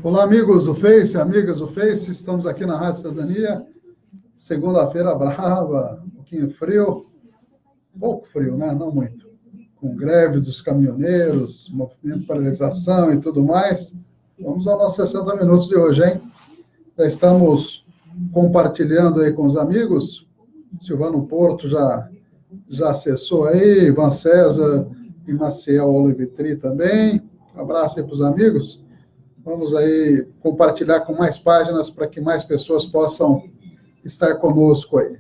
Olá, amigos do Face, amigas do Face, estamos aqui na Rádio Cidadania, segunda-feira brava, um pouquinho frio, pouco frio, né? Não muito, com greve dos caminhoneiros, movimento de paralisação e tudo mais. Vamos aos nossos 60 minutos de hoje, hein? Já estamos compartilhando aí com os amigos, Silvano Porto já acessou aí, Ivan César e Maciel Olivitri também, um abraço aí para os amigos. Vamos aí compartilhar com mais páginas para que mais pessoas possam estar conosco aí,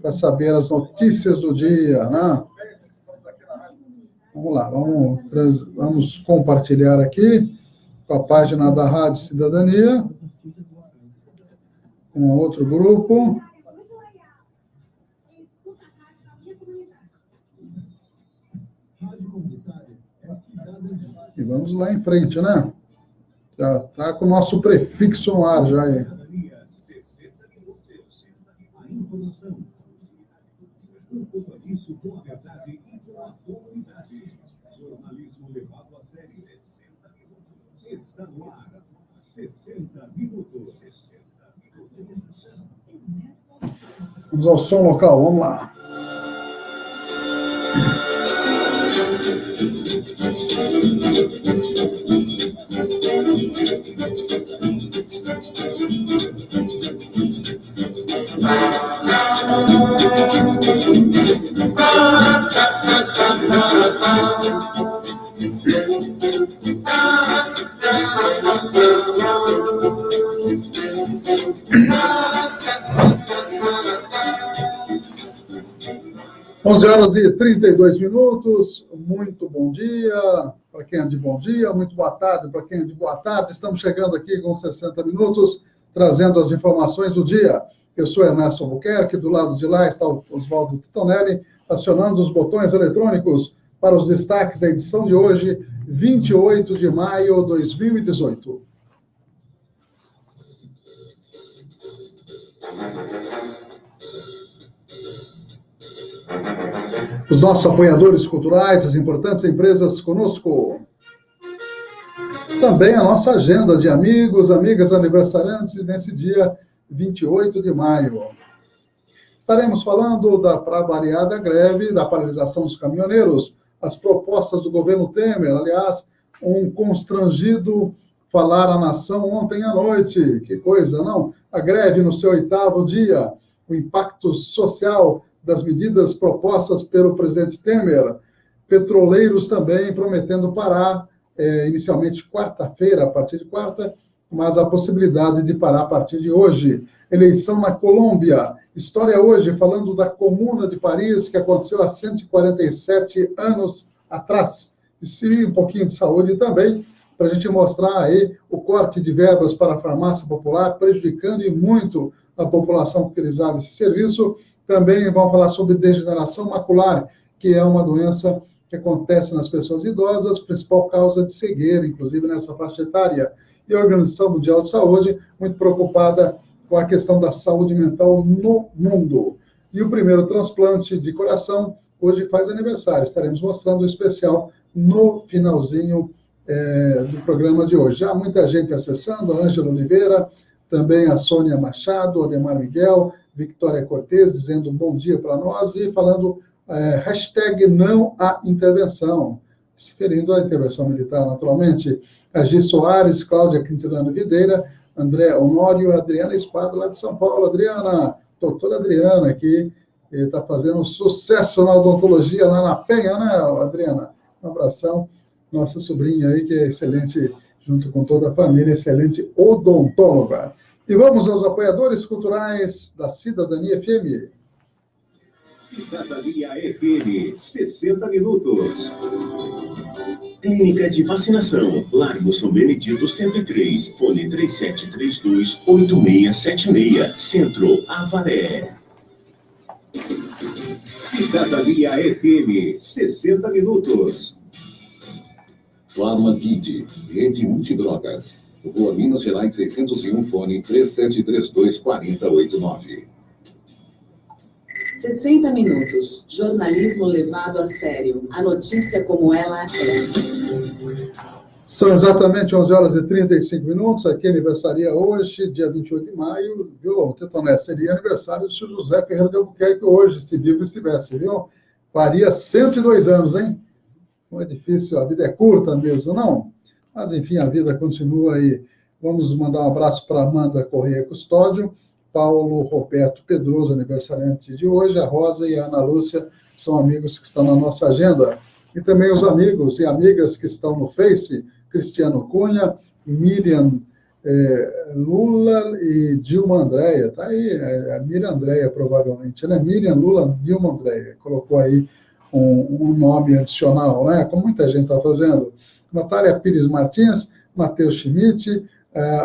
para saber as notícias do dia, né? Vamos lá, vamos compartilhar aqui com a página da Rádio Cidadania, com outro grupo. E vamos lá em frente, né? Já está com o nosso prefixo no ar, já aí. Jornalismo levado a sério. 60 está no ar. 60 minutos. Vamos ao som local, vamos lá. 11h32, muito bom dia para quem é de bom dia, muito boa tarde para quem é de boa tarde. Estamos chegando aqui com 60 minutos, trazendo as informações do dia. Eu sou Ernesto Albuquerque, do lado de lá está o Oswaldo Titonelli, acionando os botões eletrônicos para os destaques da edição de hoje, 28 de maio de 2018. Os nossos apoiadores culturais, as importantes empresas conosco. Também a nossa agenda de amigos, amigas aniversariantes nesse dia 28 de maio. Estaremos falando para variada greve, da paralisação dos caminhoneiros, as propostas do governo Temer, aliás, um constrangido falar à nação ontem à noite. Que coisa, não? A greve no seu 8º dia, o impacto social das medidas propostas pelo presidente Temer, petroleiros também prometendo parar, inicialmente quarta-feira, a partir de quarta, mas a possibilidade de parar a partir de hoje. Eleição na Colômbia, história hoje, falando da Comuna de Paris, que aconteceu há 147 anos atrás, e um pouquinho de saúde também, para a gente mostrar aí o corte de verbas para a farmácia popular, prejudicando e muito a população que utilizava esse serviço. Também vamos falar sobre degeneração macular, que é uma doença que acontece nas pessoas idosas, principal causa de cegueira, inclusive nessa faixa etária. E a Organização Mundial de Saúde, muito preocupada com a questão da saúde mental no mundo. E o primeiro transplante de coração hoje faz aniversário. Estaremos mostrando o especial no finalzinho do programa de hoje. Já muita gente acessando, a Ângela Oliveira, também a Sônia Machado, Ademar Miguel, Victoria Cortez, dizendo um bom dia para nós e falando hashtag não à intervenção, se referindo à intervenção militar, naturalmente. A Gi Soares, Cláudia Quintilano Videira, André Honório, Adriana Espada, lá de São Paulo. Adriana, doutora Adriana, que está fazendo sucesso na odontologia lá na Penha, né, Adriana? Um abração. Nossa sobrinha aí, que é excelente, junto com toda a família, excelente odontóloga. E vamos aos apoiadores culturais da Cidadania FM. Cidadania FM, 60 minutos. Clínica de Vacinação, Largo São Benedito 103, fone 3732-8676, Centro, Avaré. Cidadania FM, 60 minutos. Farmakid, Rede Multidrogas. Rua Minas Gerais 601, fone 3732-4089. 60 minutos. Jornalismo levado a sério. A notícia como ela é. São exatamente 11 horas e 35 minutos, aqui aniversaria hoje, dia 28 de maio, viu, Tetoné? Seria aniversário do Sr. José Ferreira de Albuquerque hoje, se vivo estivesse, viu? Faria 102 anos, hein? Não é difícil, a vida é curta mesmo, não? Mas, enfim, a vida continua aí. Vamos mandar um abraço para Amanda Correia Custódio, Paulo Roberto Pedroso, aniversariante de hoje, a Rosa e a Ana Lúcia são amigos que estão na nossa agenda. E também os amigos e amigas que estão no Face, Cristiano Cunha, Miriam Lula e Dilma Andréia. Está aí, a Miriam Andréia, provavelmente, né? Miriam Lula, Dilma Andréia. Colocou aí um nome adicional, né? Como muita gente está fazendo. Natália Pires Martins, Matheus Schmidt,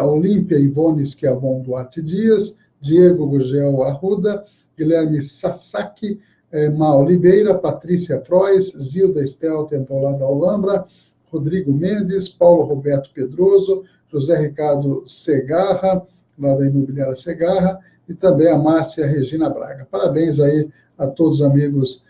Olímpia Ivone Schiavon Duarte Dias, Diego Gugel Arruda, Guilherme Sasaki, Má Oliveira, Patrícia Frois, Zilda Estel Temporal da Olambra, Rodrigo Mendes, Paulo Roberto Pedroso, José Ricardo Segarra, lá da Imobiliária Segarra, e também a Márcia Regina Braga. Parabéns aí a todos os amigos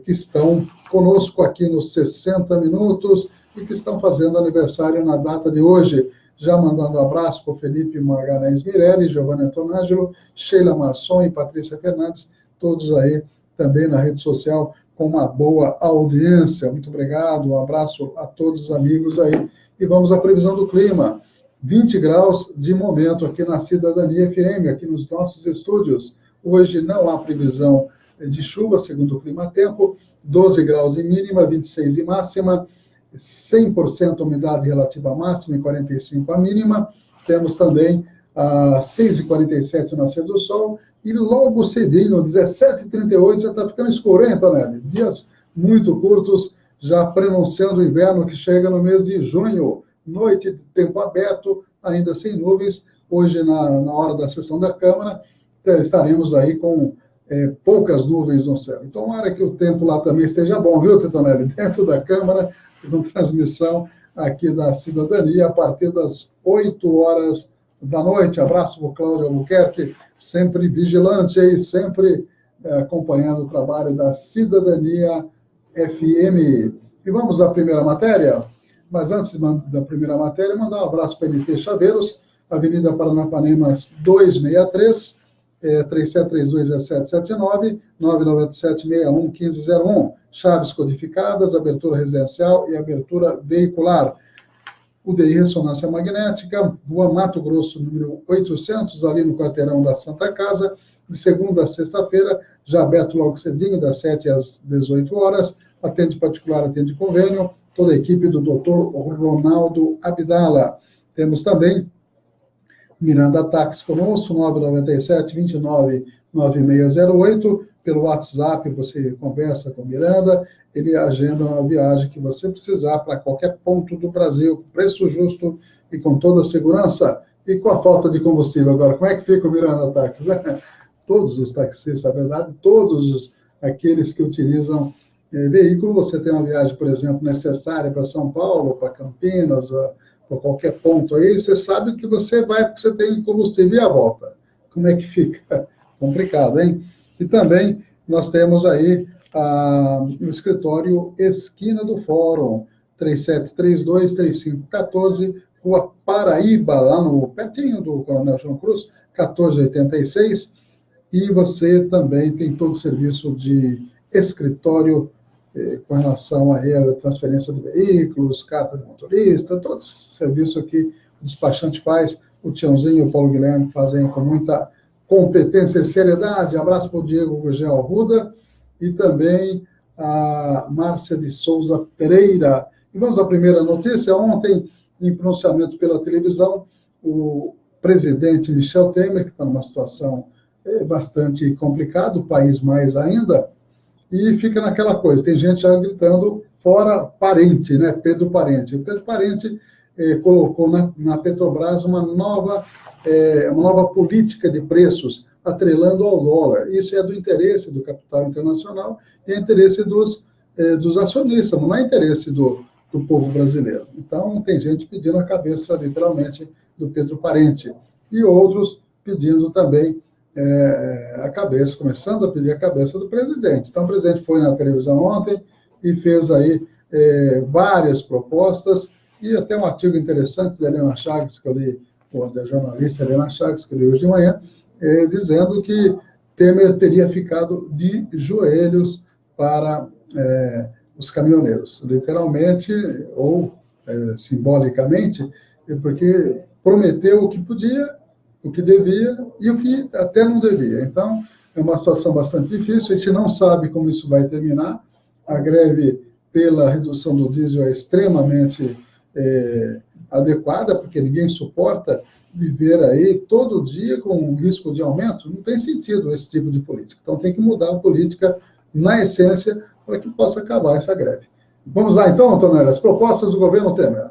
que estão conosco aqui nos 60 Minutos e que estão fazendo aniversário na data de hoje. Já mandando um abraço para o Felipe Magalhães Mirelli, Giovanni Antonangelo, Sheila Masson e Patrícia Fernandes, todos aí também na rede social com uma boa audiência. Muito obrigado, um abraço a todos os amigos aí. E vamos à previsão do clima. 20 graus de momento aqui na Cidadania FM, aqui nos nossos estúdios. Hoje não há previsão de chuva, segundo o Climatempo. 12 graus em mínima, 26 em máxima. 100% umidade relativa máxima e 45% a mínima. Temos também a 6h47 o nascer do sol. E logo cedinho, 17h38, já está ficando escuro, hein, Antonelli? Dias muito curtos, já prenunciando o inverno que chega no mês de junho. Noite de tempo aberto, ainda sem nuvens. Hoje, na hora da sessão da Câmara, estaremos aí com poucas nuvens no céu. Então, tomara que o tempo lá também esteja bom, viu, Tetonelli? Dentro da Câmara, com transmissão aqui da Cidadania, a partir das 8 horas da noite. Abraço para o Cláudio Albuquerque, sempre vigilante aí, sempre acompanhando o trabalho da Cidadania FM. E vamos à primeira matéria? Mas antes da primeira matéria, mandar um abraço para NT Chaveiros, Avenida Paranapanemas 263, 3732-1779, 997-61-1501. Chaves codificadas, abertura residencial e abertura veicular. UDI Ressonância Magnética, Rua Mato Grosso, número 800, ali no quarteirão da Santa Casa, de segunda a sexta-feira, já aberto logo cedinho, das 7 às 18 horas, atende particular, atende convênio, toda a equipe do Dr. Ronaldo Abdala. Temos também Miranda Táxi conosco, 997-29-9608, pelo WhatsApp você conversa com Miranda, ele agenda uma viagem que você precisar para qualquer ponto do Brasil, com preço justo e com toda a segurança. E com a falta de combustível agora, como é que fica o Miranda Táxi? Todos os taxistas, na verdade, todos aqueles que utilizam veículo, você tem uma viagem, por exemplo, necessária para São Paulo, para Campinas, para qualquer ponto aí, você sabe que você vai porque você tem combustível e a volta. Como é que fica? Complicado, hein? E também nós temos aí o escritório Esquina do Fórum, 3732-3514, Rua Paraíba, lá no pertinho do Coronel João Cruz, 1486. E você também tem todo o serviço de escritório com relação à transferência de veículos, carta de motorista, todo esse serviço aqui o despachante faz, o Tiãozinho e o Paulo Guilherme fazem com muita competência e seriedade. Abraço para o Diego Gugel Arruda e também a Márcia de Souza Pereira. E vamos à primeira notícia. Ontem, em pronunciamento pela televisão, o presidente Michel Temer, que está numa situação bastante complicada, o país mais ainda, e fica naquela coisa, tem gente já gritando fora Parente, né? Pedro Parente. O Pedro Parente colocou na Petrobras uma nova política de preços, atrelando ao dólar. Isso é do interesse do capital internacional e é interesse dos acionistas, não é interesse do povo brasileiro. Então, tem gente pedindo a cabeça, literalmente, do Pedro Parente. E outros pedindo também a cabeça, começando a pedir a cabeça do presidente. Então, o presidente foi na televisão ontem e fez aí várias propostas e até um artigo interessante da Helena Chagas, que eu li, da jornalista Helena Chagas, que eu li hoje de manhã, dizendo que Temer teria ficado de joelhos para os caminhoneiros, literalmente ou simbolicamente, porque prometeu o que podia, o que devia e o que até não devia. Então, é uma situação bastante difícil, a gente não sabe como isso vai terminar. A greve pela redução do diesel é extremamente adequada, porque ninguém suporta viver aí todo dia com risco de aumento. Não tem sentido esse tipo de política. Então, tem que mudar a política na essência para que possa acabar essa greve. Vamos lá, então, Antonella, as propostas do governo Temer.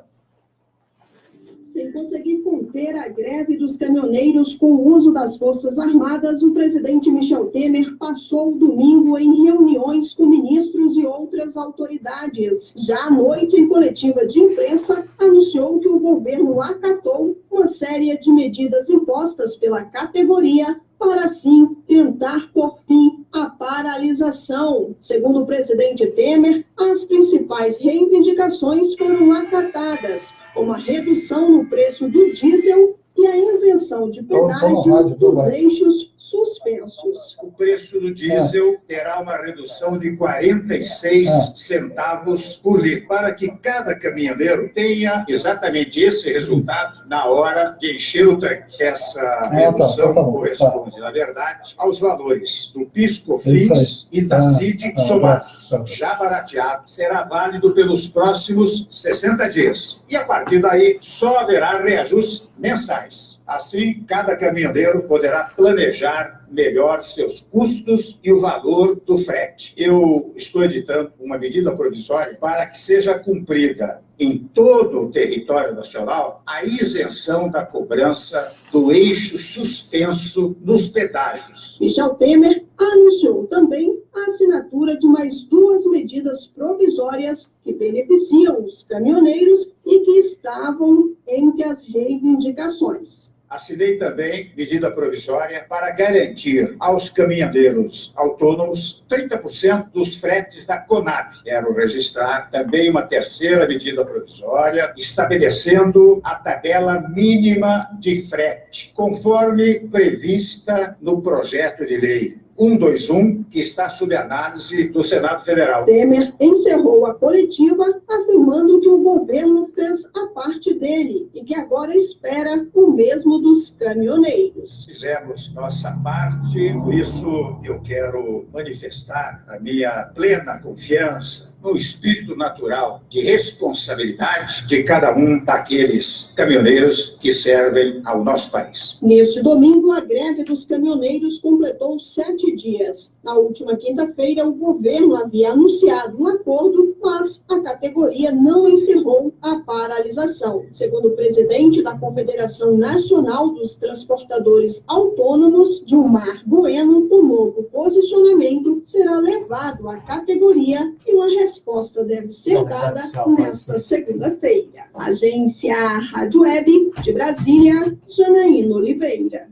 Sem conseguir conter a greve dos caminhoneiros com o uso das Forças Armadas, o presidente Michel Temer passou o domingo em reuniões com ministros e outras autoridades. Já à noite, em coletiva de imprensa, anunciou que o governo acatou uma série de medidas impostas pela categoria para, assim, tentar pôr fim à paralisação. Segundo o presidente Temer, as principais reivindicações foram acatadas, como a redução no preço do diesel e a isenção de pedágio dos eixos suspensos. O preço do diesel terá uma redução de 46 centavos por litro, para que cada caminhoneiro tenha exatamente esse resultado na hora de encher o tanque. Essa redução corresponde, na verdade, aos valores do PIS/COFINS e da CID somados. Já barateado, será válido pelos próximos 60 dias. E a partir daí, só haverá reajustes mensais. Assim, cada caminhoneiro poderá planejar melhor seus custos e o valor do frete. Eu estou editando uma medida provisória para que seja cumprida em todo o território nacional a isenção da cobrança do eixo suspenso nos pedágios. Michel Temer anunciou também a assinatura de mais 2 medidas provisórias que beneficiam os caminhoneiros e que estavam entre as reivindicações. Assinei também medida provisória para garantir aos caminhoneiros autônomos 30% dos fretes da Conab. Quero registrar também uma terceira medida provisória estabelecendo a tabela mínima de frete, conforme prevista no projeto de lei 121, que está sob análise do Senado Federal. Temer encerrou a coletiva afirmando que o governo fez a parte dele e que agora espera o mesmo dos caminhoneiros. Fizemos nossa parte, por isso eu quero manifestar a minha plena confiança no espírito natural de responsabilidade de cada um daqueles caminhoneiros que servem ao nosso país. Neste domingo, a greve dos caminhoneiros completou 7 dias. Na última quinta-feira, o governo havia anunciado um acordo, mas a categoria não encerrou a paralisação. Segundo o presidente da Confederação Nacional dos Transportadores Autônomos, Gilmar Bueno, o novo posicionamento será levado à categoria e uma resposta deve ser dada nesta segunda-feira. Agência Rádio Web de Brasília, Janaína Oliveira.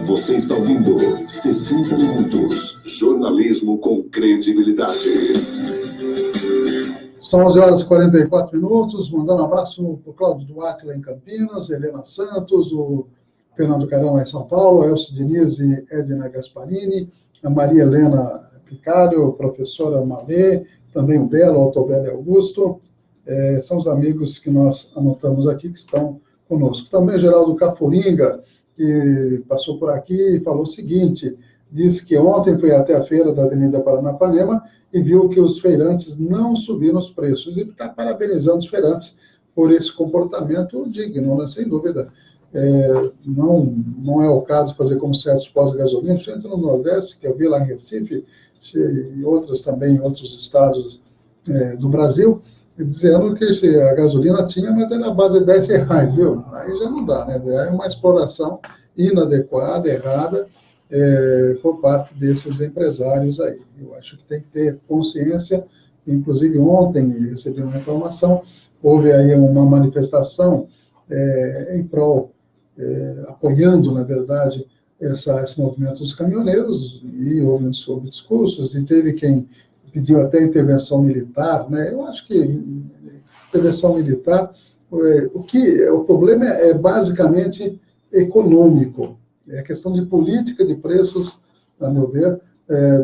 Você está ouvindo 60 Minutos. Jornalismo com credibilidade. São 11h44. Mandando um abraço para o Cláudio Duarte lá em Campinas, Helena Santos, o Fernando Carão lá em São Paulo, Elcio Diniz e Edna Gasparini, a Maria Helena Picário, a professora Malê, também o Belo, o Altobelli Augusto. São os amigos que nós anotamos aqui que estão conosco. Também o Geraldo Cafuringa, que passou por aqui e falou o seguinte, disse que ontem foi até a feira da Avenida Paranapanema e viu que os feirantes não subiram os preços e está parabenizando os feirantes por esse comportamento digno, né? Sem dúvida. Não é o caso de fazer como certos pós-gasolina, gente no Nordeste, que eu vi lá em Recife, e outras também em outros estados do Brasil, dizendo que a gasolina tinha, mas era a base de R$10, viu? Aí já não dá, né? É uma exploração inadequada, errada, por parte desses empresários aí. Eu acho que tem que ter consciência, inclusive ontem recebi uma informação, houve aí uma manifestação em prol, apoiando, na verdade, esse movimento dos caminhoneiros, e houve sobre discursos, e teve quem pediu até intervenção militar, né? Eu acho que intervenção militar, o problema é basicamente econômico, é questão de política de preços, a meu ver,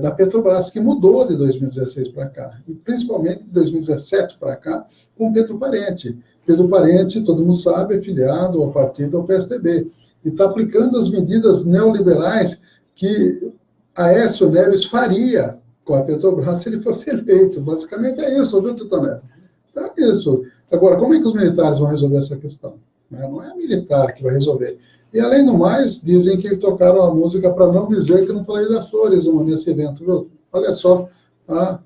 da Petrobras, que mudou de 2016 para cá, e principalmente de 2017 para cá, com Pedro Parente. Pedro Parente, todo mundo sabe, é filiado ao partido ao PSDB, e está aplicando as medidas neoliberais que Aécio Neves faria com a Petrobras se ele fosse eleito. Basicamente é isso, viu, Tito Neto? Então é isso. Agora, como é que os militares vão resolver essa questão? Não é a militar que vai resolver. E, além do mais, dizem que tocaram a música para não dizer que não falei das flores nesse evento, viu? Olha só a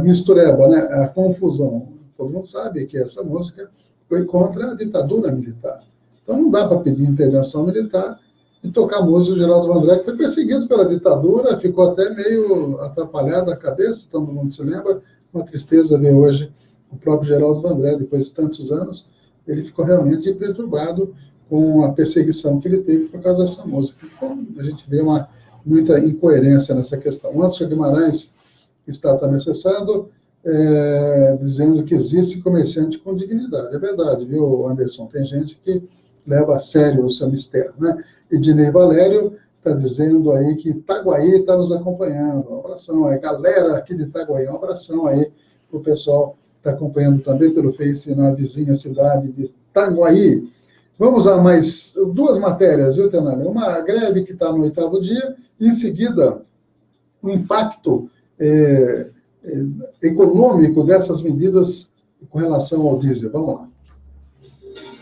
mistureba, né? A confusão. Todo mundo sabe que essa música foi contra a ditadura militar. Então, não dá para pedir intervenção militar e tocar a música do Geraldo Vandré, que foi perseguido pela ditadura, ficou até meio atrapalhado a cabeça, todo mundo se lembra. Uma tristeza ver hoje o próprio Geraldo Vandré, depois de tantos anos, ele ficou realmente perturbado com a perseguição que ele teve por causa dessa música. Então, a gente vê muita incoerência nessa questão. O Anderson Guimarães está também acessando, dizendo que existe comerciante com dignidade. É verdade, viu, Anderson? Tem gente que leva a sério o seu mistério, né? Ednei Valério está dizendo aí que Itaguaí está nos acompanhando. Um abração aí, galera aqui de Itaguaí, um abração aí para o pessoal que está acompanhando também pelo Face na vizinha cidade de Itaguaí. Vamos a mais duas matérias, viu, Tenório? Uma greve que está no 8º dia, e em seguida o impacto econômico dessas medidas com relação ao diesel. Vamos lá.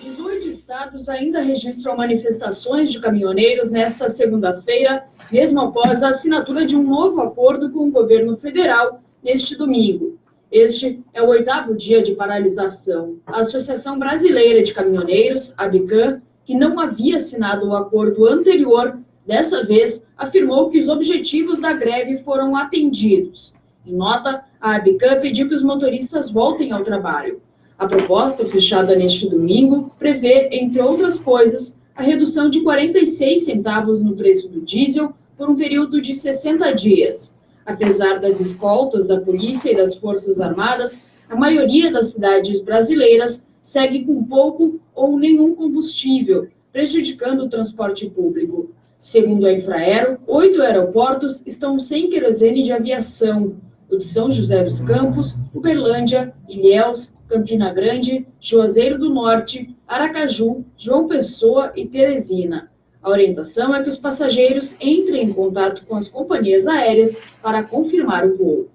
18 estados ainda registram manifestações de caminhoneiros nesta segunda-feira, mesmo após a assinatura de um novo acordo com o governo federal neste domingo. Este é o 8º dia de paralisação. A Associação Brasileira de Caminhoneiros, ABICAM, que não havia assinado o acordo anterior, dessa vez afirmou que os objetivos da greve foram atendidos. Em nota, a ABICAM pediu que os motoristas voltem ao trabalho. A proposta, fechada neste domingo, prevê, entre outras coisas, a redução de 46 centavos no preço do diesel por um período de 60 dias. Apesar das escoltas da polícia e das Forças Armadas, a maioria das cidades brasileiras segue com pouco ou nenhum combustível, prejudicando o transporte público. Segundo a Infraero, 8 aeroportos estão sem querosene de aviação: o de São José dos Campos, Uberlândia, Ilhéus, Campina Grande, Juazeiro do Norte, Aracaju, João Pessoa e Teresina. A orientação é que os passageiros entrem em contato com as companhias aéreas para confirmar o voo.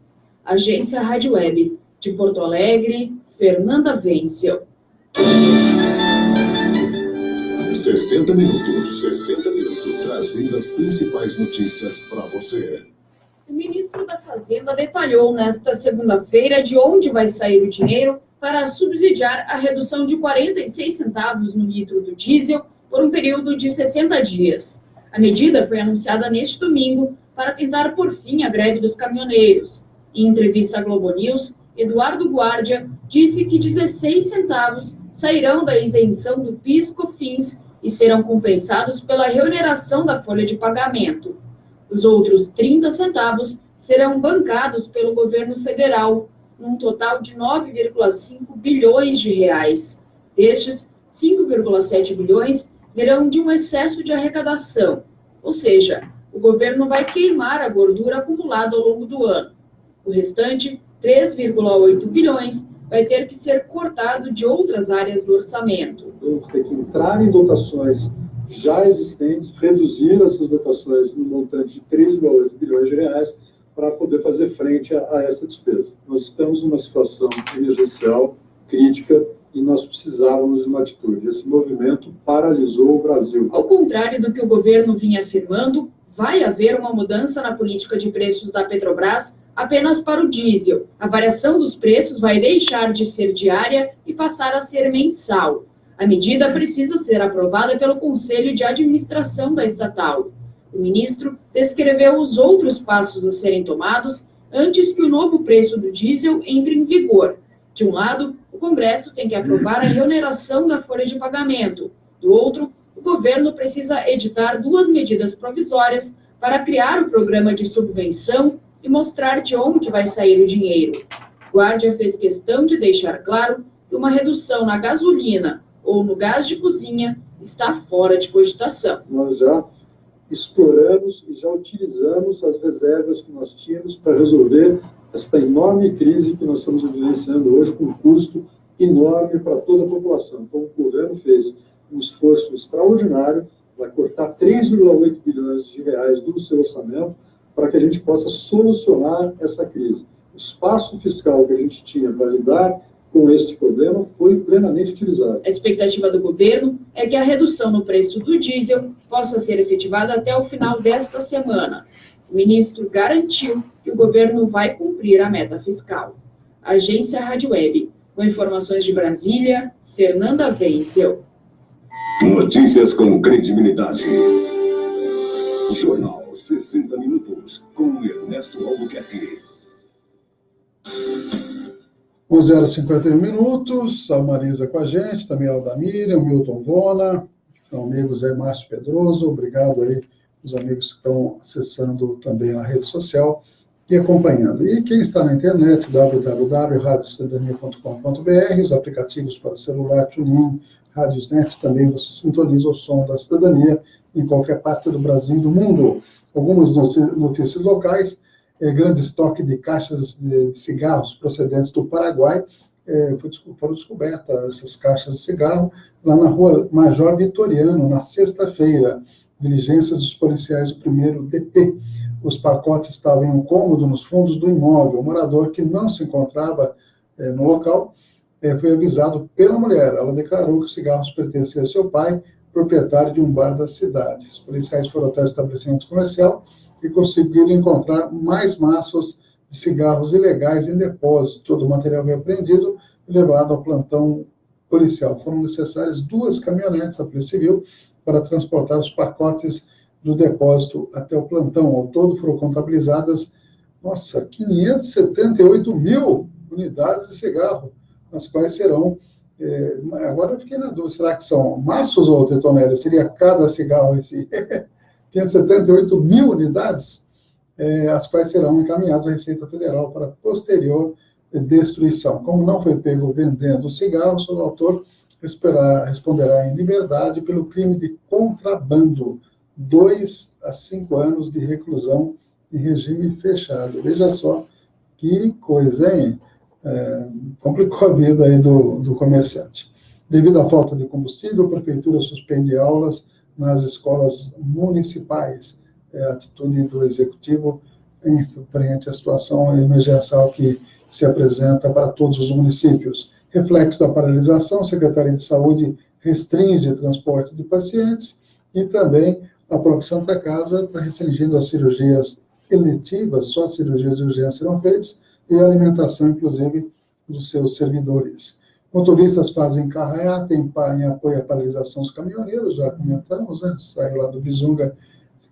Agência Rádio Web, de Porto Alegre, Fernanda Wenzel. 60 minutos, trazendo as principais notícias para você. O ministro da Fazenda detalhou nesta segunda-feira de onde vai sair o dinheiro para subsidiar a redução de 46 centavos no litro do diesel por um período de 60 dias. A medida foi anunciada neste domingo para tentar pôr fim à greve dos caminhoneiros. Em entrevista à Globo News, Eduardo Guardia disse que 16 centavos sairão da isenção do PIS/COFINS e serão compensados pela reoneração da folha de pagamento. Os outros 30 centavos serão bancados pelo governo federal, num total de 9,5 bilhões de reais. Destes, 5,7 bilhões virão de um excesso de arrecadação, ou seja, o governo vai queimar a gordura acumulada ao longo do ano. O restante, 3,8 bilhões, vai ter que ser cortado de outras áreas do orçamento. Vamos ter que entrar em dotações já existentes, reduzir essas dotações no montante de 3,8 bilhões de reais para poder fazer frente a essa despesa. Nós estamos numa situação emergencial, crítica, e nós precisávamos de uma atitude. Esse movimento paralisou o Brasil. Ao contrário do que o governo vinha afirmando, vai haver uma mudança na política de preços da Petrobras apenas para o diesel. A variação dos preços vai deixar de ser diária e passar a ser mensal. A medida precisa ser aprovada pelo Conselho de Administração da estatal. O ministro descreveu os outros passos a serem tomados antes que o novo preço do diesel entre em vigor. De um lado, o Congresso tem que aprovar a reoneração da folha de pagamento. Do outro, o governo precisa editar 2 medidas provisórias para criar o programa de subvenção e mostrar de onde vai sair o dinheiro. Guardia fez questão de deixar claro que uma redução na gasolina ou no gás de cozinha está fora de cogitação. Nós já exploramos e já utilizamos as reservas que nós tínhamos para resolver esta enorme crise que nós estamos vivenciando hoje, com um custo enorme para toda a população. Então, o governo fez um esforço extraordinário para cortar 3,8 bilhões de reais do seu orçamento para que a gente possa solucionar essa crise. O espaço fiscal que a gente tinha para lidar com este problema foi plenamente utilizado. A expectativa do governo é que a redução no preço do diesel possa ser efetivada até o final desta semana. O ministro garantiu que o governo vai cumprir a meta fiscal. Agência Rádio Web. Com informações de Brasília, Fernanda Wenzel. Notícias com credibilidade. Jornal 60 Minutos, com Ernesto Albuquerque. 11h51, a Marisa com a gente, também a Aldamira, o Milton Vona, meu amigo Zé Márcio Pedroso, obrigado aí os amigos que estão acessando também a rede social e acompanhando. E quem está na internet, www.radiocidadania.com.br, os aplicativos para celular, TuneIn, Rádiosnet, também você sintoniza o som da cidadania em qualquer parte do Brasil e do mundo. Algumas notícias locais: grande estoque de caixas de cigarros procedentes do Paraguai. Foram descobertas essas caixas de cigarro lá na rua Major Vitoriano, na sexta-feira. Diligências dos policiais do 1º DP. Os pacotes estavam em um cômodo nos fundos do imóvel. O morador que não se encontrava no local foi avisado pela mulher. Ela declarou que os cigarros pertenciam ao seu pai, proprietário de um bar da cidade. Os policiais foram até o estabelecimento comercial e conseguiram encontrar mais maços de cigarros ilegais em depósito. Todo o material foi apreendido e levado ao plantão policial. Foram necessárias 2 caminhonetes da Polícia Civil para transportar os pacotes do depósito até o plantão. Ao todo foram contabilizadas, 578 mil unidades de cigarro, as quais serão... agora eu fiquei na dúvida, será que são maços ou detoneiros? Seria cada cigarro em si? Tinha 78 mil unidades, as quais serão encaminhadas à Receita Federal para posterior destruição. Como não foi pego vendendo cigarros, o autor responderá em liberdade pelo crime de contrabando, 2 a 5 anos de reclusão em regime fechado. Veja só que coisa, hein? Complicou a vida aí do comerciante. Devido à falta de combustível, a Prefeitura suspende aulas nas escolas municipais. A atitude do Executivo em frente à situação emergencial que se apresenta para todos os municípios. Reflexo da paralisação, a Secretaria de Saúde restringe o transporte de pacientes e também a própria Santa Casa está restringindo as cirurgias eletivas, só cirurgias de urgência serão feitas, e a alimentação, inclusive, dos seus servidores. Motoristas fazem carreata em apoio à paralisação dos caminhoneiros, já comentamos, né? Saiu lá do Bizunga,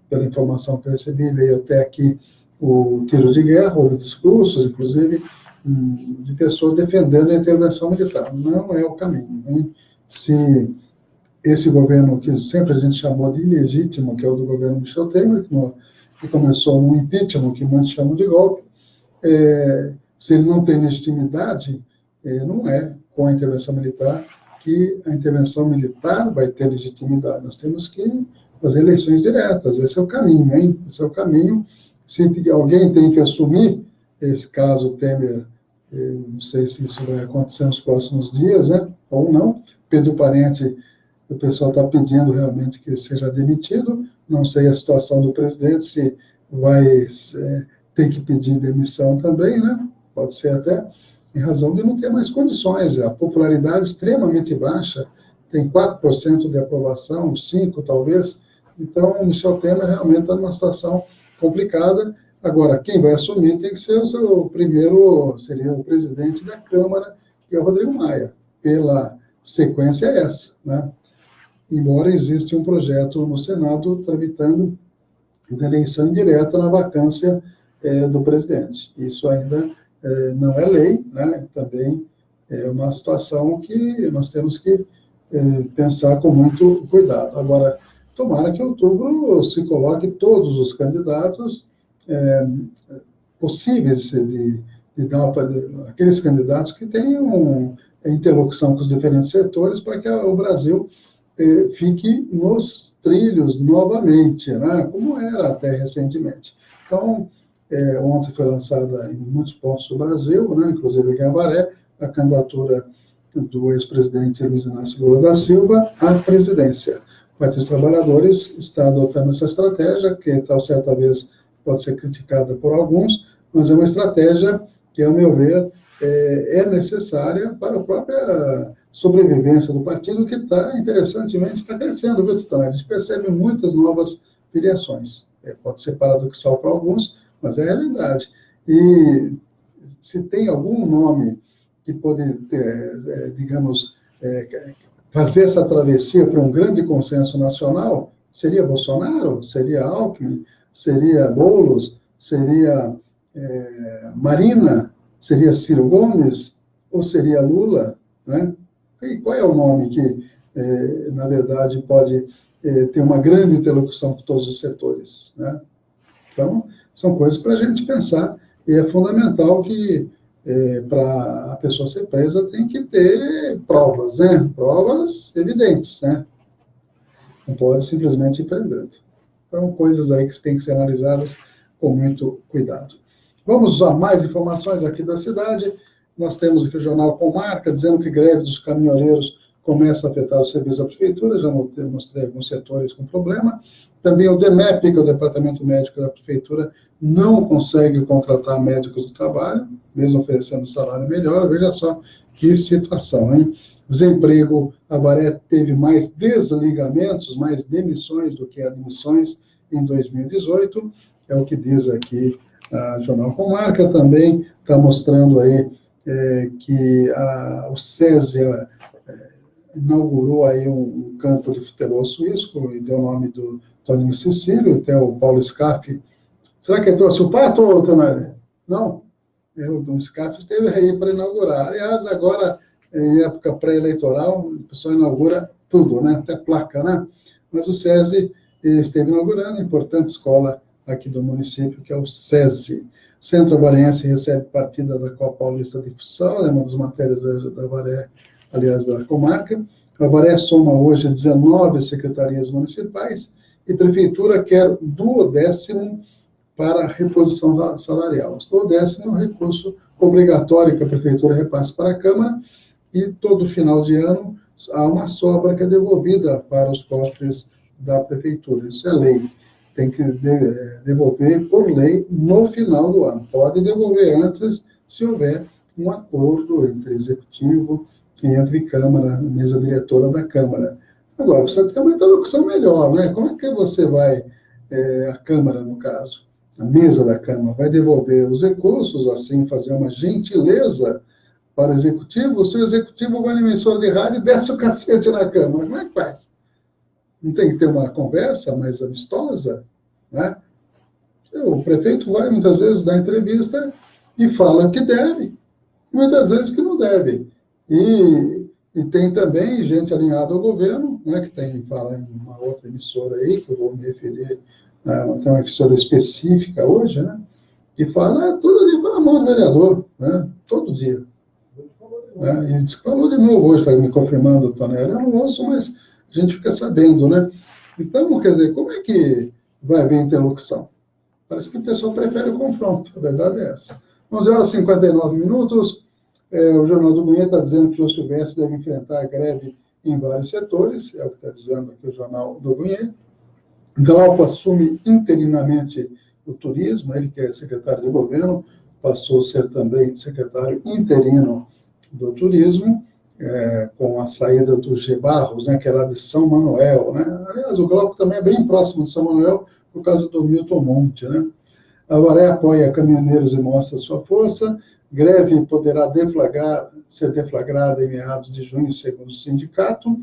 pela informação que eu recebi, veio até aqui o tiro de guerra, houve discursos, inclusive, de pessoas defendendo a intervenção militar. Não é o caminho, hein? Se esse governo que sempre a gente chamou de ilegítimo, que é o do governo Michel Temer, que começou no impeachment, que muitos chamam de golpe, se ele não tem legitimidade, não é com a intervenção militar que a intervenção militar vai ter legitimidade. Nós temos que fazer eleições diretas. Esse é o caminho, hein? Esse é o caminho. Se alguém tem que assumir esse caso Temer, não sei se isso vai acontecer nos próximos dias, né? Ou não. Pedro Parente, o pessoal está pedindo realmente que seja demitido. Não sei a situação do presidente, se vai ter que pedir demissão também, né? Pode ser até em razão de não ter mais condições. A popularidade extremamente baixa, tem 4% de aprovação, 5% talvez. Então, o Michel Temer realmente está numa situação complicada. Agora, quem vai assumir tem que ser o seu primeiro, seria o presidente da Câmara, que é o Rodrigo Maia. Pela sequência é essa, né? Embora exista um projeto no Senado tramitando de eleição indireta na vacância do presidente. Isso ainda não é lei, né? Também é uma situação que nós temos que pensar com muito cuidado. Agora, tomara que em outubro se coloque todos os candidatos possíveis de aqueles candidatos que tenham interlocução com os diferentes setores para que o Brasil fique nos trilhos novamente, né, como era até recentemente. Então, ontem foi lançada em muitos pontos do Brasil, né, inclusive em Avaré, a candidatura do ex-presidente Luiz Inácio Lula da Silva à presidência. O Partido dos Trabalhadores está adotando essa estratégia, que, tal certa vez, pode ser criticada por alguns, mas é uma estratégia que, ao meu ver, é necessária para a própria sobrevivência do partido, que interessantemente, está crescendo, viu, Tutanel? A gente percebe muitas novas filiações. Pode ser paradoxal para alguns, mas é a realidade. E se tem algum nome que pode ter, digamos, fazer essa travessia para um grande consenso nacional, seria Bolsonaro, seria Alckmin, seria Boulos, seria Marina, seria Ciro Gomes, ou seria Lula, né? E qual é o nome que, na verdade, pode ter uma grande interlocução com todos os setores, né? Então, são coisas para a gente pensar, e é fundamental que, para a pessoa ser presa, tem que ter provas, né? Provas evidentes, né? Não pode simplesmente ir prendendo. Então, coisas aí que têm que ser analisadas com muito cuidado. Vamos a mais informações aqui da cidade. Nós temos aqui o jornal Comarca, dizendo que greve dos caminhoneiros começa a afetar o serviço da prefeitura, já mostrei alguns setores com problema. Também o DEMEP, que é o Departamento Médico da Prefeitura, não consegue contratar médicos do trabalho, mesmo oferecendo salário melhor. Veja só que situação, hein? Desemprego, Avaré teve mais desligamentos, mais demissões do que admissões em 2018, é o que diz aqui a Jornal Comarca. Também está mostrando aí que o SESI inaugurou aí um campo de futebol suíço, e deu o nome do Toninho Cecílio, até o Paulo Scaff. Será que ele trouxe o pato, Tonelli? Não. O Scaff esteve aí para inaugurar. Aliás, agora, em época pré-eleitoral, o pessoal inaugura tudo, né? Até placa, né? Mas o SESI esteve inaugurando, importante escola aqui do município, que é o SESI. Centro Avarense recebe partida da Copa Paulista de Futsal, é uma das matérias da Avaré, aliás, da comarca. A Avaré soma hoje 19 secretarias municipais e a prefeitura quer 12º para a reposição salarial. O 12º é um recurso obrigatório que a prefeitura repassa para a Câmara, e todo final de ano há uma sobra que é devolvida para os cofres da prefeitura. Isso é lei. Tem que devolver por lei no final do ano. Pode devolver antes, se houver um acordo entre executivo e entre Câmara, mesa diretora da Câmara. Agora, precisa ter uma interlocução melhor, né? Como é que você vai, a Câmara, no caso, a mesa da Câmara, vai devolver os recursos, assim, fazer uma gentileza para o executivo? Se o executivo vai na emissora de rádio e desce o cacete na Câmara, como é que faz? Não tem que ter uma conversa mais amistosa, né? O prefeito vai, muitas vezes, dar entrevista e fala que deve, muitas vezes que não deve. E tem também gente alinhada ao governo, né, que fala em uma outra emissora aí, que eu vou me referir, tem uma emissora específica hoje, né, que fala todo dia pela mão do vereador, né, todo dia. Né, e disse que falou de novo hoje, está me confirmando o Tonelli, eu não ouço, mas a gente fica sabendo, né? Então, quer dizer, como é que vai haver interlocução? Parece que o pessoal prefere o confronto, a verdade é essa. 11h59, o Jornal do Cunha está dizendo que o Silvestre deve enfrentar greve em vários setores, é o que está dizendo aqui o Jornal do Cunha. Glauco assume interinamente o turismo, ele que é secretário de governo, passou a ser também secretário interino do turismo, com a saída do G. Barros, né, que era de São Manuel, né? Aliás, o Glauco também é bem próximo de São Manuel, por causa do Milton Monte, né? A Avaré apoia caminhoneiros e mostra sua força. Greve poderá ser deflagrada em meados de junho, segundo o sindicato.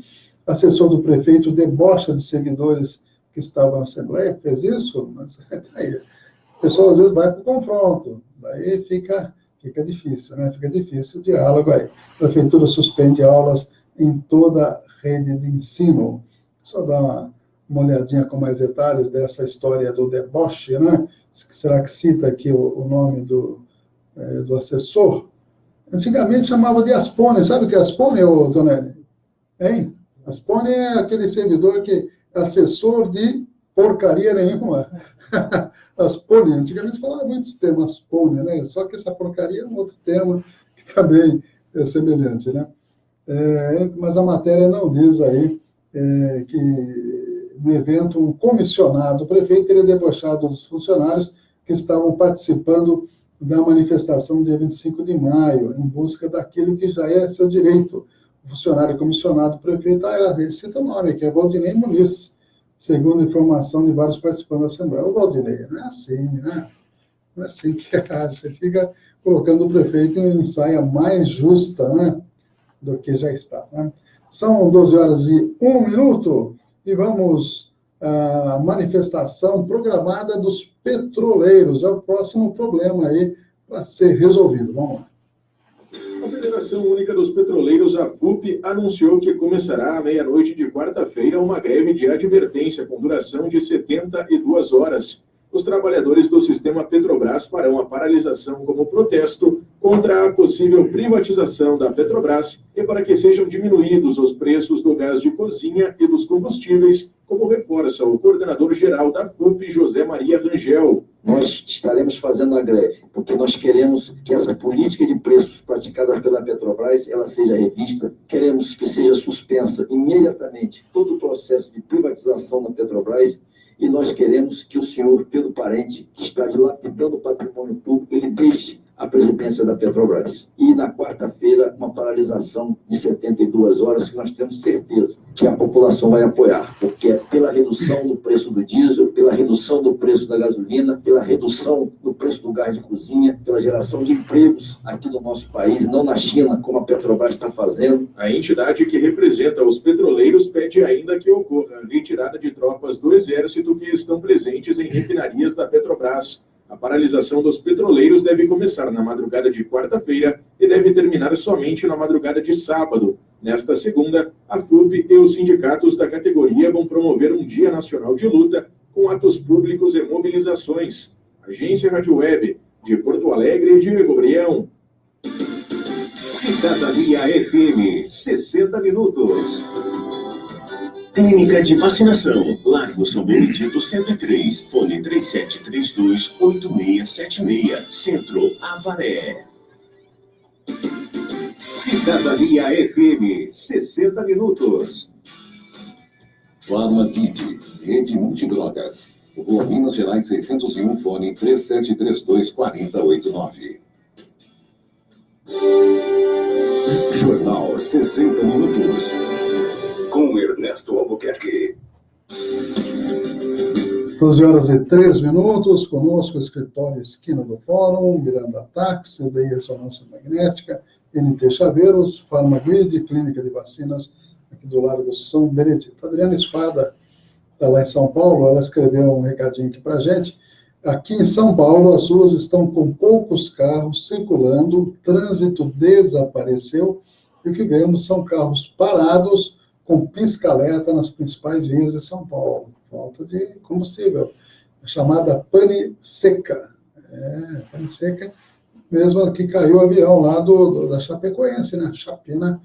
Assessor do prefeito debocha de servidores que estavam na Assembleia, fez isso, mas aí, o pessoal às vezes vai para o confronto, daí fica difícil, né? Fica difícil o diálogo aí. A prefeitura suspende aulas em toda a rede de ensino. Só dar uma olhadinha com mais detalhes dessa história do deboche, né? Será que cita aqui o nome do do assessor, antigamente chamava de Aspone. Sabe o que é Aspone, Tonelli? Hein? Aspone é aquele servidor que é assessor de porcaria nenhuma. Aspone, antigamente falava muito esse termo Aspone, né? Só que essa porcaria é um outro termo que também é semelhante, né? Mas a matéria não diz aí que no evento um comissionado, o prefeito teria debochado dos funcionários que estavam participando da manifestação dia 25 de maio, em busca daquilo que já é seu direito. O funcionário comissionado, o prefeito, ele cita o nome, que é Valdinei Muniz, segundo informação de vários participantes da Assembleia. O Valdinei, não é assim, né? Não é assim que age. Você fica colocando o prefeito em saia mais justa, né, do que já está, né? São 12h01 e vamos à manifestação programada dos petroleiros. É o próximo problema aí para ser resolvido. Vamos lá. A Federação Única dos Petroleiros, a FUP, anunciou que começará à meia-noite de quarta-feira uma greve de advertência com duração de 72 horas. Os trabalhadores do sistema Petrobras farão a paralisação como protesto contra a possível privatização da Petrobras e para que sejam diminuídos os preços do gás de cozinha e dos combustíveis, como reforça o coordenador-geral da FUP, José Maria Rangel. Nós estaremos fazendo a greve, porque nós queremos que essa política de preços praticada pela Petrobras, ela seja revista. Queremos que seja suspensa imediatamente todo o processo de privatização da Petrobras. E nós queremos que o senhor Pedro Parente, que está dilapidando o patrimônio público, ele deixe a presidência da Petrobras. E na quarta-feira, uma paralisação de 72 horas, que nós temos certeza que a população vai apoiar, porque é pela redução do preço do diesel, pela redução do preço da gasolina, pela redução do preço do gás de cozinha, pela geração de empregos aqui no nosso país, e não na China, como a Petrobras está fazendo. A entidade que representa os petroleiros pede ainda que ocorra a retirada de tropas do Exército que estão presentes em refinarias da Petrobras. A paralisação dos petroleiros deve começar na madrugada de quarta-feira e deve terminar somente na madrugada de sábado. Nesta segunda, a FUP e os sindicatos da categoria vão promover um Dia Nacional de Luta com atos públicos e mobilizações. Agência Rádio Web, de Porto Alegre, Diego Brião. Cidadania FM, 60 minutos. Clínica de Vacinação, Largo São Benedito 103, fone 3732-8676, Centro, Avaré. Cidadania FM, 60 minutos. Farmakit, Rede Multidrogas. Rua Minas Gerais 601, fone 3732-4089. Jornal 60 minutos. Com Ernesto Albuquerque. 12h03, conosco o escritório Esquina do Fórum, Miranda Táxi, UDI Ressonância Magnética, NT Chaveiros, Farmagrid, Clínica de Vacinas, aqui do Largo São Benedito. A Adriana Espada está lá em São Paulo, ela escreveu um recadinho aqui para a gente. Aqui em São Paulo, as ruas estão com poucos carros circulando, o trânsito desapareceu, e o que vemos são carros parados, com pisca-alerta nas principais vias de São Paulo. Falta de combustível. A chamada pane seca. Pane seca, mesmo que caiu o avião lá da Chapecoense, né? Chapina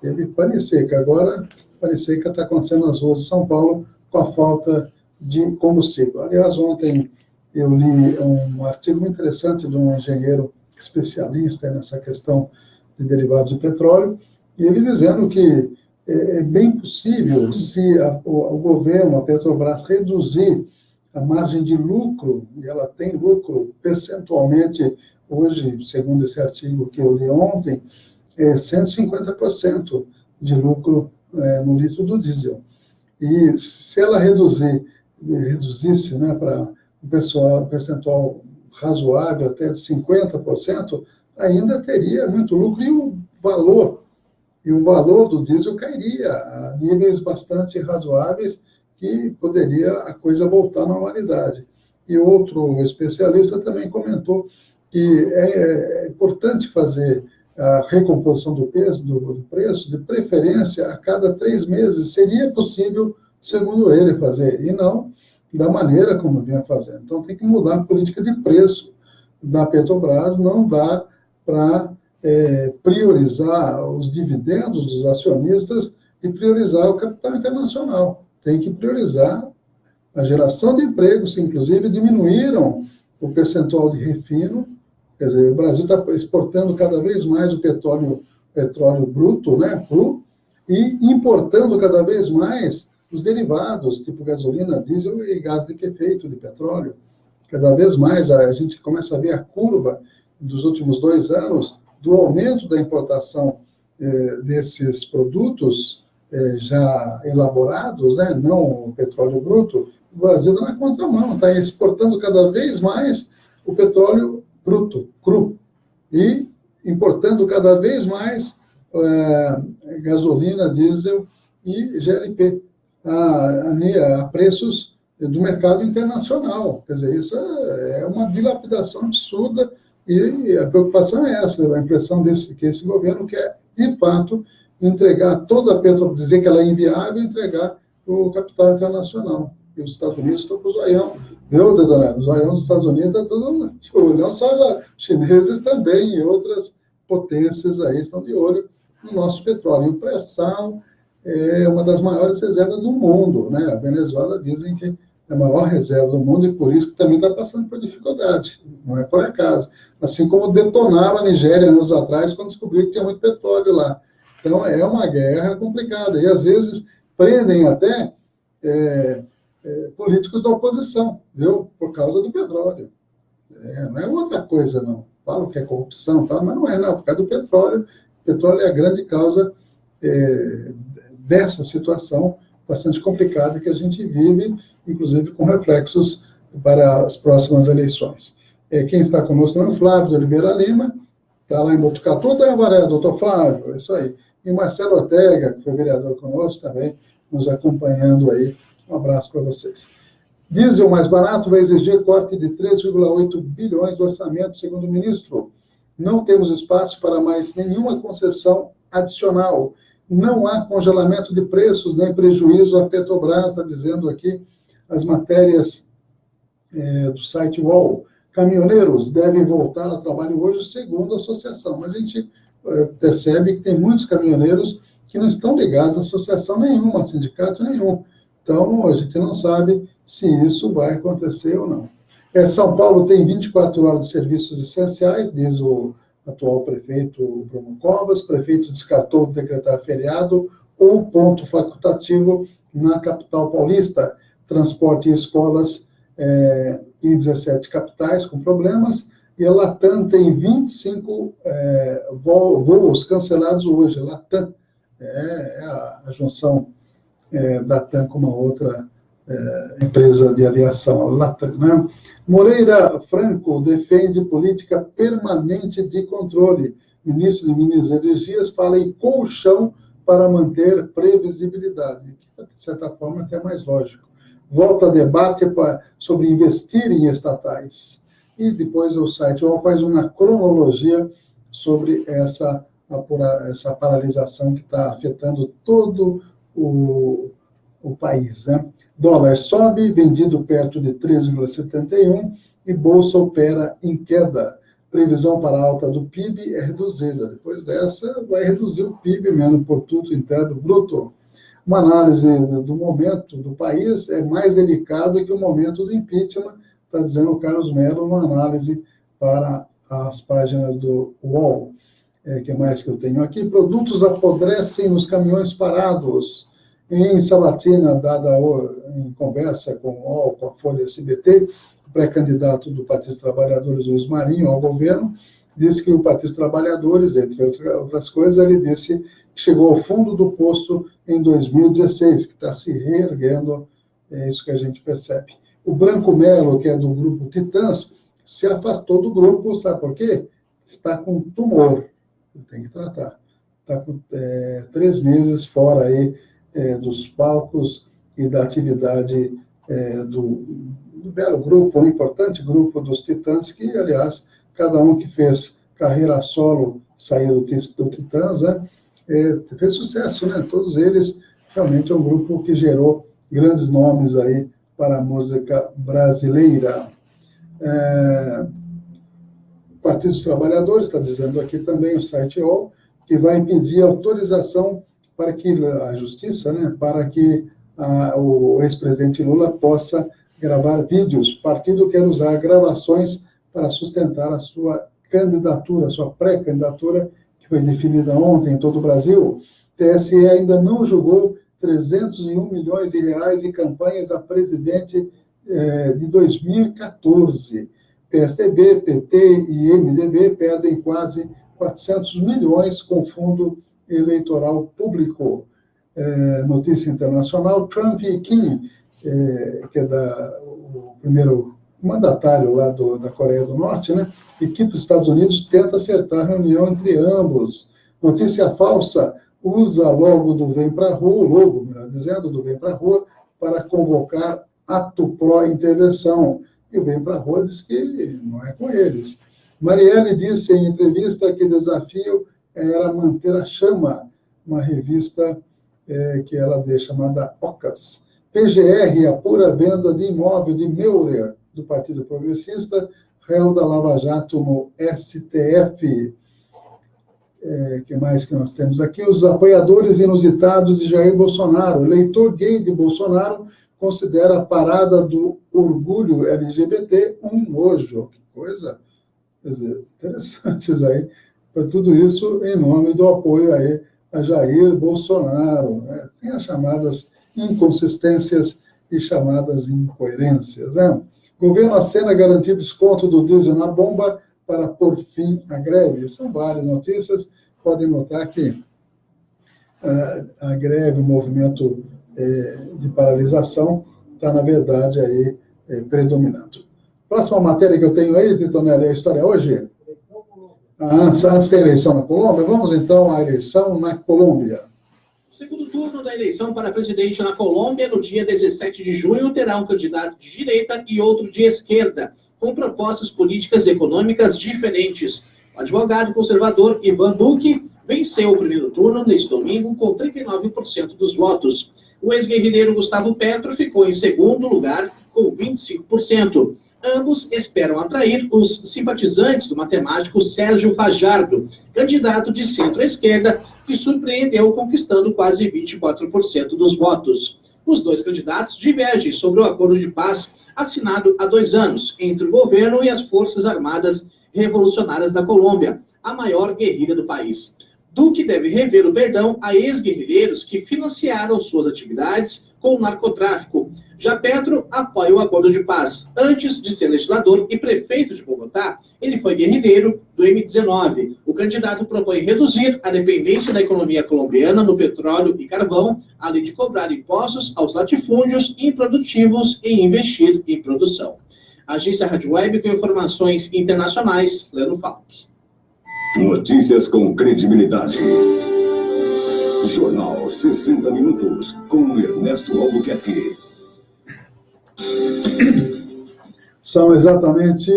teve pane seca. Agora, pane seca está acontecendo nas ruas de São Paulo com a falta de combustível. Aliás, ontem eu li um artigo muito interessante de um engenheiro especialista nessa questão de derivados de petróleo, e ele dizendo que é bem possível, se o governo, a Petrobras, reduzir a margem de lucro, e ela tem lucro percentualmente, hoje, segundo esse artigo que eu li ontem, 150% de lucro no litro do diesel. E se ela reduzisse, né, para um percentual razoável, até de 50%, ainda teria muito lucro, e o valor do diesel cairia a níveis bastante razoáveis, que poderia a coisa voltar à normalidade. E outro especialista também comentou que é importante fazer a recomposição do preço, de preferência, a cada 3 meses. Seria possível, segundo ele, fazer, e não da maneira como vinha fazendo. Então, tem que mudar a política de preço da Petrobras não dá para priorizar os dividendos dos acionistas e priorizar o capital internacional. Tem que priorizar a geração de empregos, inclusive diminuíram o percentual de refino. Quer dizer, o Brasil está exportando cada vez mais o petróleo bruto, né, cru, e importando cada vez mais os derivados, tipo gasolina, diesel e gás liquefeito de petróleo. Cada vez mais a gente começa a ver a curva dos últimos 2 anos do aumento da importação desses produtos já elaborados, né, não o petróleo bruto. O Brasil está na contramão, está exportando cada vez mais o petróleo bruto, cru, e importando cada vez mais gasolina, diesel e GLP a preços do mercado internacional. Quer dizer, isso é uma dilapidação absurda e a preocupação é essa, a impressão que esse governo quer, de fato, entregar toda a Petrobras, dizer que ela é inviável e entregar o capital internacional. E os Estados Unidos estão com o zoião, viu, Dedonado? O zoião dos Estados Unidos está todo de olho, não só os chineses também, e outras potências aí estão de olho no nosso petróleo. E o pré-sal é uma das maiores reservas do mundo, né? A Venezuela dizem que é a maior reserva do mundo e por isso que também está passando por dificuldade, não é por acaso. Assim como detonaram a Nigéria anos atrás quando descobriram que tinha muito petróleo lá. Então é uma guerra complicada e às vezes prendem até políticos da oposição, viu? Por causa do petróleo. Não é outra coisa, não. Falam que é corrupção, tá? Mas não é, não. Por causa do petróleo. O petróleo é a grande causa dessa situação bastante complicada que a gente vive, inclusive com reflexos para as próximas eleições. Quem está conosco é o Flávio de Oliveira Lima, está lá em Botucatu, doutor Flávio, é isso aí. E o Marcelo Ortega, que foi vereador conosco também, nos acompanhando aí. Um abraço para vocês. Diesel mais barato vai exigir corte de 3,8 bilhões do orçamento, segundo o ministro. Não temos espaço para mais nenhuma concessão adicional. Não há congelamento de preços, nem prejuízo à Petrobras, está dizendo aqui as matérias do site UOL. Caminhoneiros devem voltar ao trabalho hoje, segundo a associação. Mas a gente percebe que tem muitos caminhoneiros que não estão ligados a associação nenhuma, a sindicato nenhum. Então, a gente não sabe se isso vai acontecer ou não. São Paulo tem 24 horas de serviços essenciais, diz o atual prefeito Bruno Covas. O prefeito descartou decretar feriado ou ponto facultativo na capital paulista. Transporte e escolas em 17 capitais com problemas. E a Latam tem 25 voos cancelados hoje. A Latam é a junção da TAM com uma outra empresa de aviação, a Latam, né? Moreira Franco defende política permanente de controle. Ministro de Minas e Energias fala em colchão para manter previsibilidade, que, de certa forma, até é mais lógico. Volta a debate sobre investir em estatais. E depois o site UOL faz uma cronologia sobre essa paralisação que está afetando todo o país, né? Dólar sobe, vendido perto de 3,71 e Bolsa opera em queda. Previsão para a alta do PIB é reduzida. Depois dessa, vai reduzir o PIB, mesmo, produto interno bruto. Uma análise do momento do país é mais delicado que o momento do impeachment, está dizendo o Carlos Mello, uma análise para as páginas do UOL. Que mais que eu tenho aqui? Produtos apodrecem nos caminhões parados. Em Sabatina, dada em conversa com o UOL, com a Folha SBT, o pré-candidato do Partido dos Trabalhadores, Luiz Marinho, ao governo, disse que o Partido dos Trabalhadores, entre outras coisas, ele disse que chegou ao fundo do poço em 2016, que está se reerguendo, é isso que a gente percebe. O Branco Melo, que é do grupo Titãs, se afastou do grupo, sabe por quê? Está com tumor, tem que tratar. Está com 3 meses fora aí, dos palcos e da atividade do belo grupo, um importante grupo dos Titãs, que, aliás, cada um que fez carreira solo saiu do Titãs, né, fez sucesso, né? Todos eles, realmente, é um grupo que gerou grandes nomes aí para a música brasileira. Partido dos Trabalhadores, está dizendo aqui também o site UOL, que vai pedir autorização para que a Justiça, né, para que o ex-presidente Lula possa gravar vídeos. O partido quer usar gravações para sustentar a sua candidatura, a sua pré-candidatura, que foi definida ontem em todo o Brasil. TSE ainda não julgou 301 milhões de reais em campanhas a presidente de 2014. PSDB, PT e MDB perdem quase 400 milhões com fundo eleitoral público. Notícia internacional, Trump e Kim, que é o primeiro mandatário lá da Coreia do Norte, né? Equipe dos Estados Unidos tenta acertar a reunião entre ambos. Notícia falsa, usa logo do Vem Pra Rua, o logo, melhor dizendo, do Vem Pra Rua, para convocar ato pró-intervenção. E o Vem Pra Rua diz que não é com eles. Marielle disse em entrevista que desafio era manter a Chama, uma revista que ela deixa chamada Ocas. PGR apura a venda de imóvel de Meurer, do Partido Progressista, réu da Lava Jato no STF. Que mais que nós temos aqui? Os apoiadores inusitados de Jair Bolsonaro. O leitor gay de Bolsonaro considera a parada do orgulho LGBT um nojo. Que coisa, quer dizer, interessante isso aí. Por tudo isso em nome do apoio aí a Jair Bolsonaro, né? Sem as chamadas inconsistências e chamadas incoerências, né? Governo acena garantir desconto do diesel na bomba para pôr fim à greve. São várias notícias. Podem notar que a greve, o movimento de paralisação, está, na verdade, aí predominando. Próxima matéria que eu tenho aí, Titonelli, é a história hoje. Antes da eleição na Colômbia, vamos então à eleição na Colômbia. O segundo turno da eleição para presidente na Colômbia, no dia 17 de junho, terá um candidato de direita e outro de esquerda, com propostas políticas e econômicas diferentes. O advogado conservador Iván Duque venceu o primeiro turno neste domingo com 39% dos votos. O ex-guerrilheiro Gustavo Petro ficou em segundo lugar com 25%. Ambos esperam atrair os simpatizantes do matemático Sérgio Fajardo, candidato de centro-esquerda, que surpreendeu conquistando quase 24% dos votos. Os dois candidatos divergem sobre o acordo de paz assinado há 2 anos entre o governo e as Forças Armadas Revolucionárias da Colômbia, a maior guerrilha do país. Duque deve rever o perdão a ex-guerrilheiros que financiaram suas atividades com o narcotráfico. Já Petro apoia o acordo de paz. Antes de ser legislador e prefeito de Bogotá, ele foi guerrilheiro do M19. O candidato propõe reduzir a dependência da economia colombiana no petróleo e carvão, além de cobrar impostos aos latifúndios improdutivos e investir em produção. Agência Rádio Web com informações internacionais, Leno Falck. Notícias com credibilidade. Jornal 60 Minutos, com Ernesto Albuquerque. São exatamente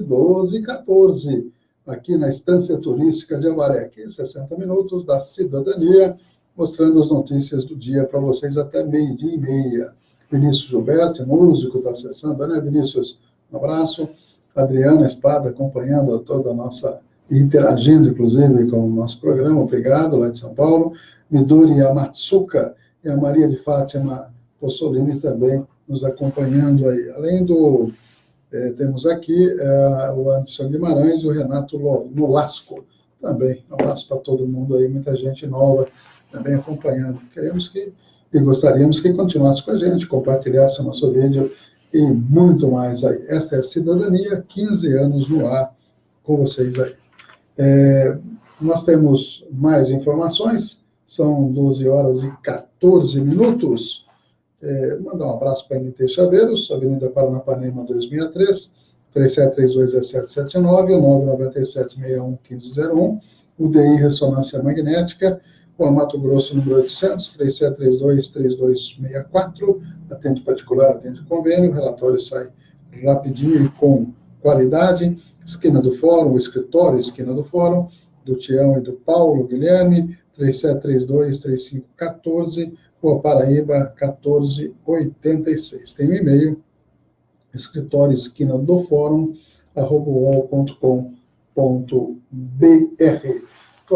12h14, aqui na Estância Turística de Avaré, aqui 60 minutos da cidadania, mostrando as notícias do dia para vocês até 12h30. Vinícius Gilberto, músico, está acessando, né, Vinícius? Um abraço. Adriana Espada, acompanhando toda a nossa, interagindo, inclusive, com o nosso programa, obrigado, lá de São Paulo. Midori Amatsuka e a Maria de Fátima Possolini também nos acompanhando aí. Além do, temos aqui o Anderson Guimarães e o Renato Nolasco também. Um abraço para todo mundo aí, muita gente nova também acompanhando. Queremos e gostaríamos que continuasse com a gente, compartilhasse o nosso vídeo e muito mais aí. Esta é a Cidadania, 15 anos no ar com vocês aí. Nós temos mais informações, são 12h14. Mandar um abraço para a NT Chaveiros, Avenida Paranapanema 263, 3732-1779, 997-61-1501, UDI Ressonância Magnética, Rua Mato Grosso, número 800, 3732-3264, atende particular, atende convênio, o relatório sai rapidinho e com qualidade. Esquina do Fórum, o escritório Esquina do Fórum, do Tião e do Paulo Guilherme, 3732-3514, Rua Paraíba, 1486. Tem um e-mail, escritório esquina do Fórum, @uol.com.br. Estou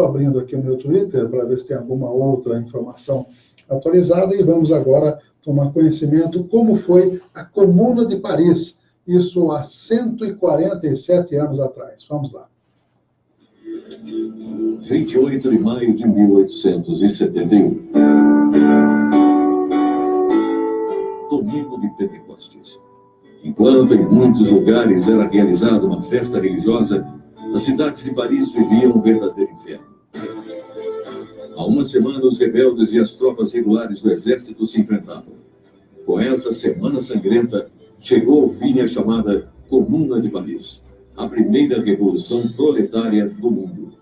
abrindo aqui o meu Twitter para ver se tem alguma outra informação atualizada e vamos agora tomar conhecimento como foi a Comuna de Paris, isso há 147 anos atrás. Vamos lá. 28 de maio de 1871. Domingo de Pentecostes. Enquanto em muitos lugares era realizada uma festa religiosa, a cidade de Paris vivia um verdadeiro inferno. Há uma semana, os rebeldes e as tropas regulares do exército se enfrentavam. Com essa semana sangrenta, chegou ao fim a chamada Comuna de Paris, a primeira revolução proletária do mundo.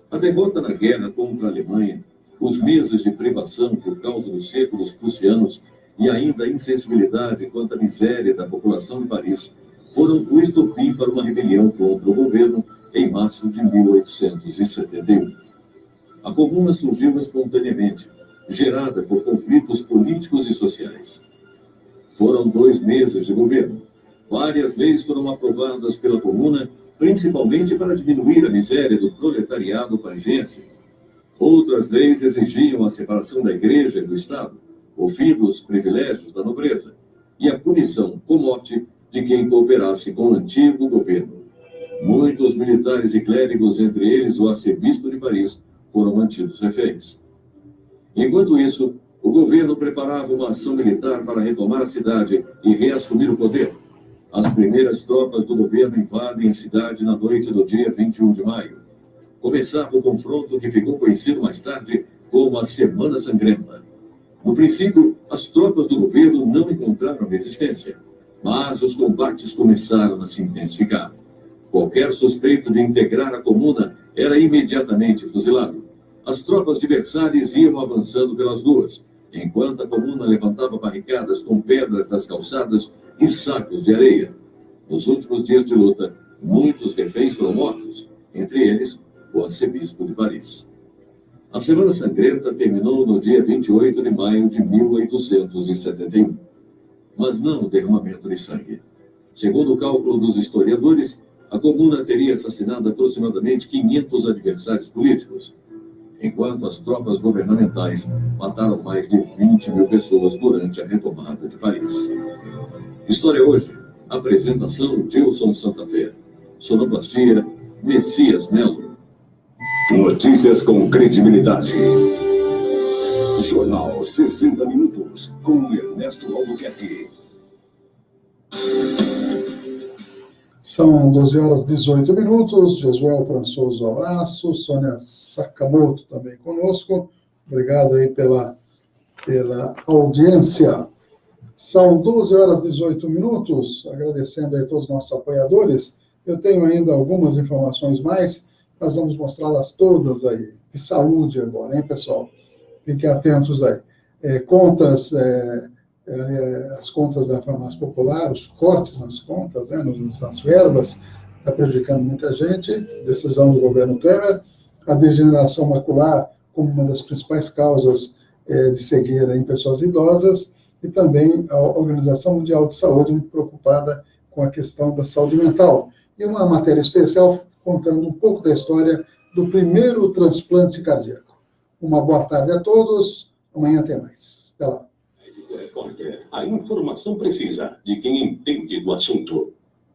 A derrota na guerra contra a Alemanha, os meses de privação por causa do cerco dos prussianos e ainda a insensibilidade quanto à miséria da população de Paris foram o estopim para uma rebelião contra o governo em março de 1871. A Comuna surgiu espontaneamente, gerada por conflitos políticos e sociais. Foram 2 meses de governo. Várias leis foram aprovadas pela Comuna, principalmente para diminuir a miséria do proletariado parisiense. Outras leis exigiam a separação da igreja e do Estado, o fim dos privilégios da nobreza e a punição com morte de quem cooperasse com o antigo governo. Muitos militares e clérigos, entre eles o arcebispo de Paris, foram mantidos reféns. Enquanto isso, o governo preparava uma ação militar para retomar a cidade e reassumir o poder. As primeiras tropas do governo invadem a cidade na noite do dia 21 de maio. Começava o confronto que ficou conhecido mais tarde como a Semana Sangrenta. No princípio, as tropas do governo não encontraram resistência, mas os combates começaram a se intensificar. Qualquer suspeito de integrar a Comuna era imediatamente fuzilado. As tropas de Versalhes iam avançando pelas ruas, enquanto a Comuna levantava barricadas com pedras das calçadas e sacos de areia. Nos últimos dias de luta, muitos reféns foram mortos, entre eles o arcebispo de Paris. A Semana Sangrenta terminou no dia 28 de maio de 1871. Mas não o derramamento de sangue. Segundo o cálculo dos historiadores, a Comuna teria assassinado aproximadamente 500 adversários políticos, enquanto as tropas governamentais mataram mais de 20 mil pessoas durante a retomada de Paris. História hoje. Apresentação Gilson Santa Fé. Sonoplastia Messias Melo. Notícias com credibilidade. Jornal 60 Minutos, com Ernesto Albuquerque. São 12 horas e 18 minutos. Josué Françoso, abraço. Sônia Sakamoto também conosco. Obrigado aí pela audiência. São 12 horas e 18 minutos. Agradecendo aí a todos os nossos apoiadores. Eu tenho ainda algumas informações mais. Nós vamos mostrá-las todas aí, de saúde agora, hein, pessoal? Fiquem atentos aí. As contas da farmácia popular, os cortes nas contas, né, nas verbas, está prejudicando muita gente. Decisão do governo Temer. A degeneração macular como uma das principais causas de cegueira em pessoas idosas. E também a Organização Mundial de Saúde, muito preocupada com a questão da saúde mental. E uma matéria especial contando um pouco da história do primeiro transplante cardíaco. Uma boa tarde a todos. Amanhã tem mais. Até lá. A informação precisa de quem entende do assunto.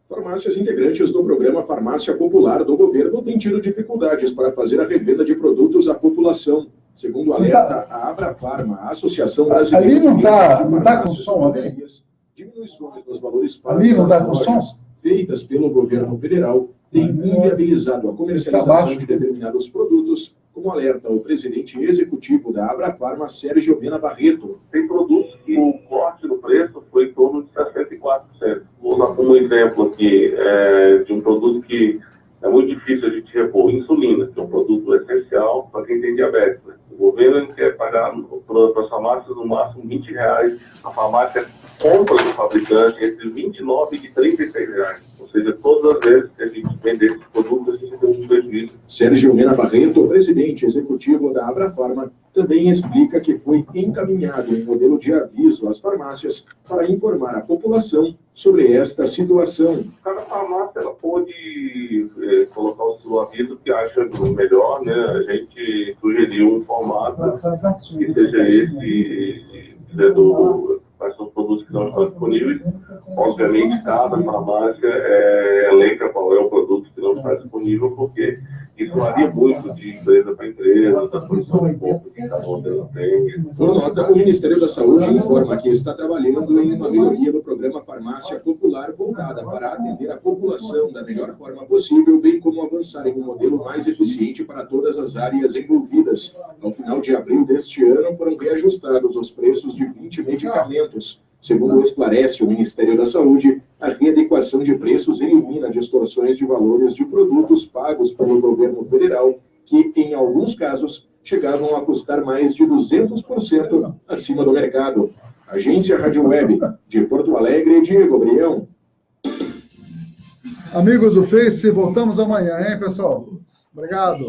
Farmácias integrantes do programa Farmácia Popular do governo têm tido dificuldades para fazer a revenda de produtos à população. Segundo alerta a Abrafarma, a Associação Brasileira ali não dá com som ali? Diminuições nos valores ali não dá com som? Feitas pelo governo federal têm inviabilizado a comercialização de determinados produtos, como alerta o presidente executivo da Abrafarma, Sérgio Mena Barreto. Tem produtos que o corte do preço foi em torno de 64%. Vou dar como exemplo aqui de um produto que é muito difícil a gente repor, insulina, que é um produto essencial para quem tem diabetes. Né? O governo quer pagar para as farmácias no máximo R$20, a farmácia compra do fabricante entre R$29 e R$36. Ou seja, todas as vezes que a gente vender esse produto, a gente tem um prejuízo. Sérgio Mena Barreto, presidente executivo da Abrafarma, também explica que foi encaminhado um modelo de aviso às farmácias para informar a população sobre esta situação. Cada farmácia ela pode colocar o aviso que acha melhor, né? A gente sugeriu um formato que seja esse, quais são os produtos que não estão disponíveis. Obviamente, cada farmácia elenca qual é o produto que não está disponível, porque isso varia muito de empresa para empresa, da posição de corpo que cada uma delas tem. Por nota, o Ministério da Saúde informa que está trabalhando em uma melhoria do programa Farmácia Popular voltada para atender a população da melhor forma possível, bem como avançar em um modelo mais eficiente para todas as áreas envolvidas. Ao final de abril deste ano, foram reajustados os preços de 20 medicamentos. Segundo esclarece o Ministério da Saúde, a readequação de preços elimina distorções de valores de produtos pagos pelo governo federal, que, em alguns casos, chegavam a custar mais de 200% acima do mercado. Agência Rádio Web, de Porto Alegre, Diego Brião. Amigos do Face, voltamos amanhã, hein, pessoal? Obrigado.